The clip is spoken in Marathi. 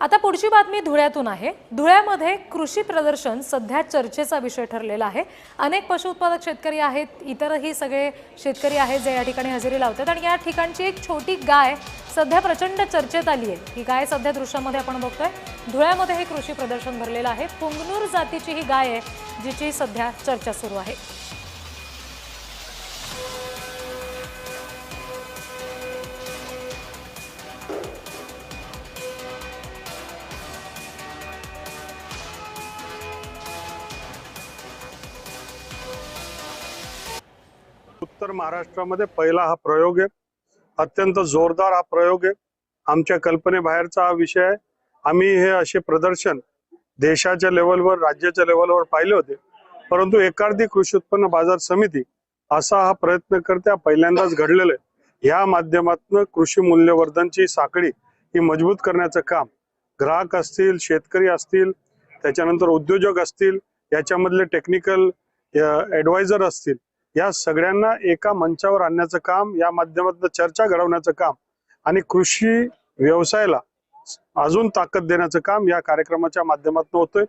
आता पुढची बातमी धुळ्यातून आहे। धुळ्यामध्ये कृषी प्रदर्शन सध्या चर्चेचा विषय ठरलेला आहे। अनेक पशु उत्पादक शेतकरी आहेत, इतरही सगळे शेतकरी आहेत जे या ठिकाणी हजेरी लावतात आणि या ठिकाणची एक छोटी गाय सध्या प्रचंड चर्चेत आली आहे। ही गाय सध्या दृश्यामध्ये आपण बघतोय। धुळ्यामध्ये हे कृषी प्रदर्शन भरलेलं आहे। पुंगनूर जातीची ही गाय आहे जिची सध्या चर्चा सुरू आहे। उत्तर महाराष्ट्रामध्ये पहिला हा प्रयोग आहे। अत्यंत जोरदार हा प्रयोग आहे। आमच्या कल्पनेबाहेरचा हा विषय आहे। आम्ही हे असे प्रदर्शन देशाच्या लेवलवर, राज्याच्या लेवलवर पाहिले होते, परंतु एकार्धी कृषी उत्पन्न बाजार समिती असा हा प्रयत्न करते पहिल्यांदाच घडलेलं आहे। या माध्यमातून कृषी मूल्यवर्धनची साखळी ही मजबूत करण्याचं काम ग्राहक असतील, शेतकरी असतील, त्याच्यानंतर उद्योजक असतील, याच्यामधले टेक्निकल ॲडवायझर असतील, या सगळ्यांना एका मंचावर आणण्याचं काम, या माध्यमातून चर्चा घडवण्याचं काम आणि कृषी व्यवसायाला अजून ताकद देण्याचं काम या कार्यक्रमाच्या माध्यमातून होतंय।